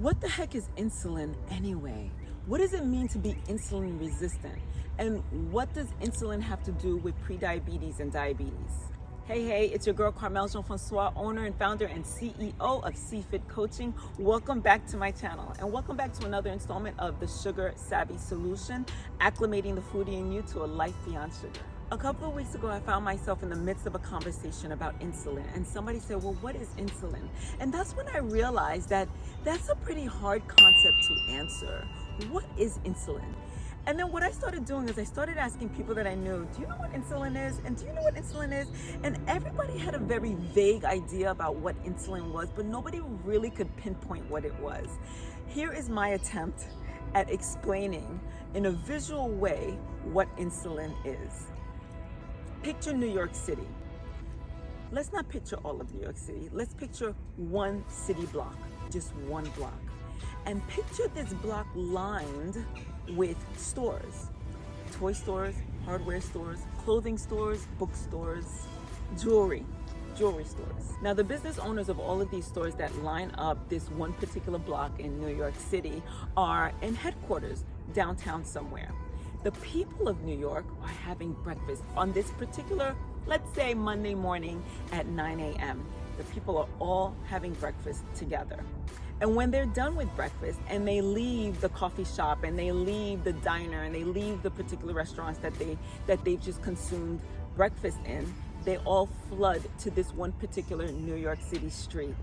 What the heck is insulin anyway? What does it mean to be insulin resistant? And what does insulin have to do with prediabetes and diabetes? Hey, it's your girl Carmelle Jean-Francois, owner and founder and CEO of CFit Coaching. Welcome back to my channel, and welcome back to another installment of the Sugar Savvy Solution, acclimating the foodie in you to a life beyond sugar. A couple of weeks ago, I found myself in the midst of a conversation about insulin, and somebody said, well, what is insulin? And that's when I realized that that's a pretty hard concept to answer. What is insulin? And then what I started doing is I started asking people that I knew, do you know what insulin is? And do you know what insulin is? And everybody had a very vague idea about what insulin was, but nobody really could pinpoint what it was. Here is my attempt at explaining in a visual way what insulin is. Picture New York City. Let's not picture all of New York City. Let's picture one city block, just one block. And picture this block lined with stores, toy stores, hardware stores, clothing stores, bookstores, jewelry stores. Now, the business owners of all of these stores that line up this one particular block in New York City are in headquarters downtown somewhere. The people of New York are having breakfast on this particular, let's say Monday morning at 9 a.m. The people are all having breakfast together. And when they're done with breakfast and they leave the coffee shop and they leave the diner and they leave the particular restaurants that they've just consumed breakfast in, they all flood to this one particular New York City street.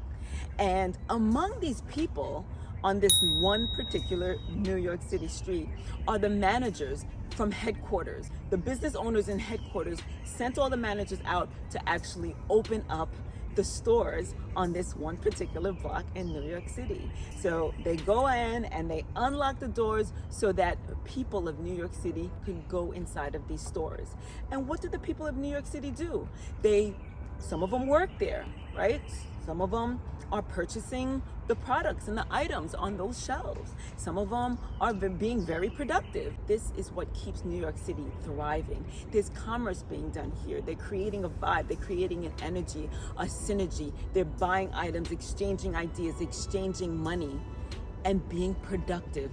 And among these people on this one particular New York City street are the managers from headquarters. The business owners in headquarters sent all the managers out to actually open up the stores on this one particular block in New York City. So they go in and they unlock the doors so that people of New York City can go inside of these stores. And what do the people of New York City do? Some of them work there, right? Some of them are purchasing the products and the items on those shelves. Some of them are being very productive. This is what keeps New York City thriving. There's commerce being done here. They're creating a vibe. They're creating an energy, a synergy. They're buying items, exchanging ideas, exchanging money, and being productive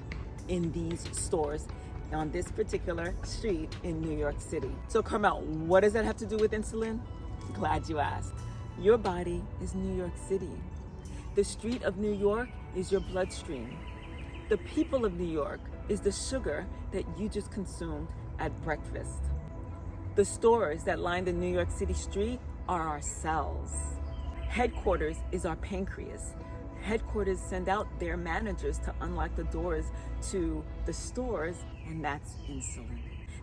in these stores on this particular street in New York City. So Carmelle, what does that have to do with insulin? Glad you asked. Your body is New York City. The street of New York is your bloodstream. The people of New York is the sugar that you just consumed at breakfast. The stores that line the New York City street are our cells. Headquarters is our pancreas. Headquarters send out their managers to unlock the doors to the stores, and that's insulin.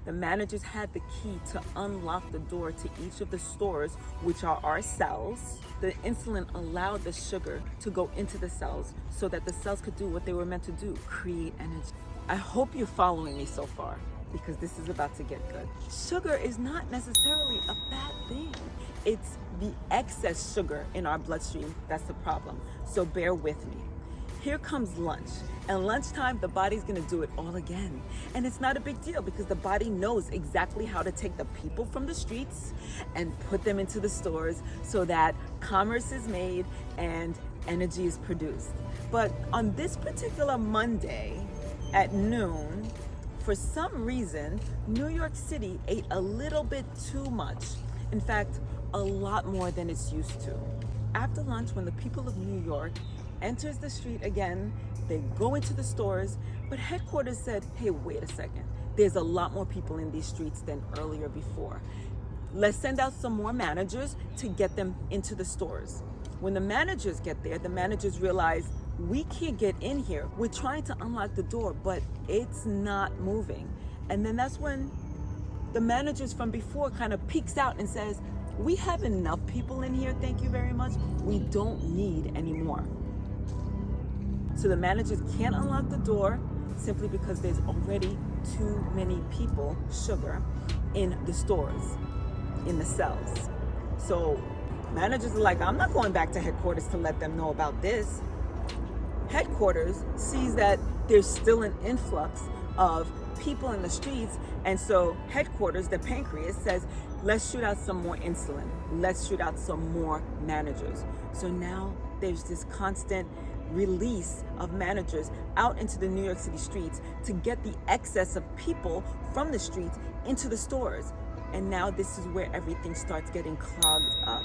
The managers had the key to unlock the door to each of the stores, which are our cells. The insulin allowed the sugar to go into the cells so that the cells could do what they were meant to do, create energy. I hope you're following me so far, because this is about to get good. Sugar is not necessarily a bad thing. It's the excess sugar in our bloodstream that's the problem. So bear with me. Here comes lunch, and lunchtime, the body's gonna do it all again. And it's not a big deal because the body knows exactly how to take the people from the streets and put them into the stores so that commerce is made and energy is produced. But on this particular Monday at noon, for some reason, New York City ate a little bit too much. In fact, a lot more than it's used to. After lunch, when the people of New York enters the street again, they go into the stores, but headquarters said, hey, wait a second. There's a lot more people in these streets than earlier before. Let's send out some more managers to get them into the stores. When the managers get there, the managers realize, we can't get in here. We're trying to unlock the door, but it's not moving. And then that's when the managers from before kind of peeks out and says, we have enough people in here, thank you very much. We don't need any more. So the managers can't unlock the door simply because there's already too many people, sugar, in the stores, in the cells. So managers are like, I'm not going back to headquarters to let them know about this. Headquarters sees that there's still an influx of people in the streets, and so headquarters, the pancreas, says, let's shoot out some more insulin. Let's shoot out some more managers. So now there's this constant release of managers out into the New York City streets to get the excess of people from the streets into the stores. And now this is where everything starts getting clogged up.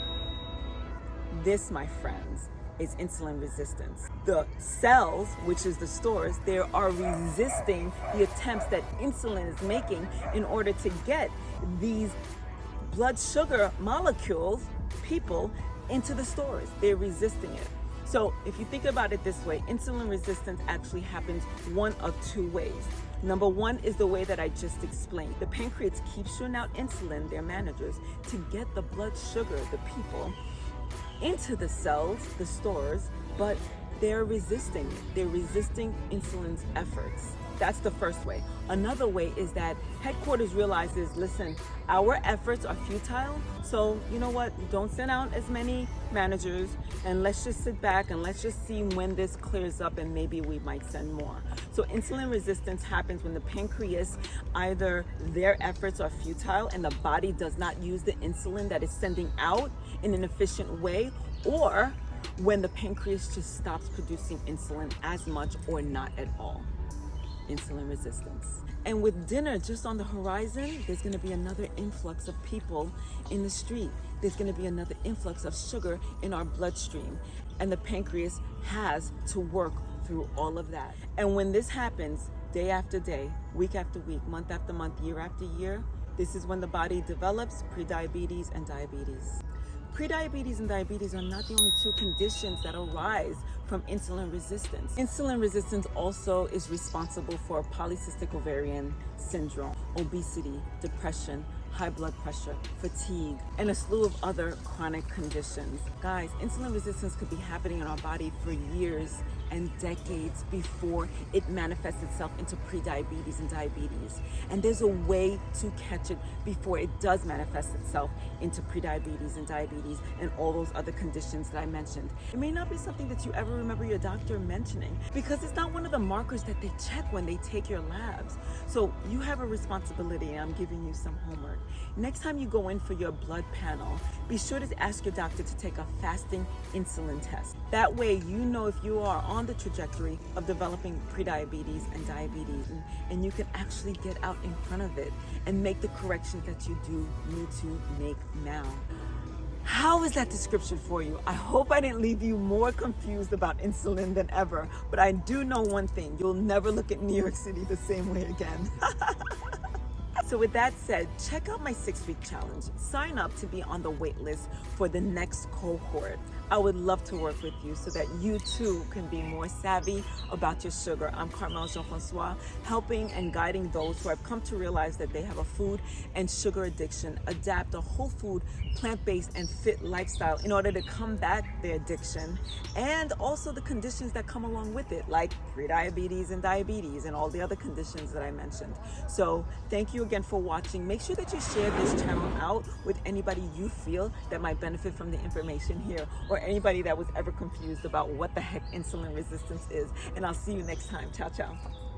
This, my friends, is insulin resistance. The cells, which is the stores, they are resisting the attempts that insulin is making in order to get these blood sugar molecules, people, into the stores. They're resisting it. So if you think about it this way, insulin resistance actually happens one of two ways. Number one is the way that I just explained. The pancreas keeps shooting out insulin, their managers, to get the blood sugar, the people, into the cells, the stores, but they're resisting it. They're resisting insulin's efforts. That's the first way. Another way is that headquarters realizes, listen, our efforts are futile, so you know what? Don't send out as many managers, and let's just sit back and let's just see when this clears up, and maybe we might send more. So insulin resistance happens when the pancreas, either their efforts are futile and the body does not use the insulin that is sending out in an efficient way, or when the pancreas just stops producing insulin as much or not at all. Insulin resistance. And with dinner just on the horizon, there's going to be another influx of people in the street. There's going to be another influx of sugar in our bloodstream. And the pancreas has to work through all of that. And when this happens, day after day, week after week, month after month, year after year, this is when the body develops prediabetes and diabetes. Prediabetes and diabetes are not the only two conditions that arise from insulin resistance. Insulin resistance also is responsible for polycystic ovarian syndrome, obesity, depression, high blood pressure, fatigue, and a slew of other chronic conditions. Guys, insulin resistance could be happening in our body for years and decades before it manifests itself into prediabetes and diabetes. And there's a way to catch it before it does manifest itself into prediabetes and diabetes and all those other conditions that I mentioned. It may not be something that you ever remember your doctor mentioning because it's not one of the markers that they check when they take your labs. So you have a responsibility, and I'm giving you some homework. Next time you go in for your blood panel, be sure to ask your doctor to take a fasting insulin test. That way you know if you are on the trajectory of developing prediabetes and diabetes, and you can actually get out in front of it and make the corrections that you do need to make now. How is that description for you? I hope I didn't leave you more confused about insulin than ever, but I do know one thing: you'll never look at New York City the same way again. So with that said, check out my 6-week challenge. Sign up to be on the wait list for the next cohort. I would love to work with you so that you too can be more savvy about your sugar. I'm Carmelle Jean-Francois, helping and guiding those who have come to realize that they have a food and sugar addiction, adapt a whole food, plant-based and fit lifestyle in order to combat their addiction, and also the conditions that come along with it, like prediabetes and diabetes and all the other conditions that I mentioned. So thank you again for watching. Make sure that you share this channel out with anybody you feel that might benefit from the information here, or anybody that was ever confused about what the heck insulin resistance is. And I'll see you next time. Ciao, ciao.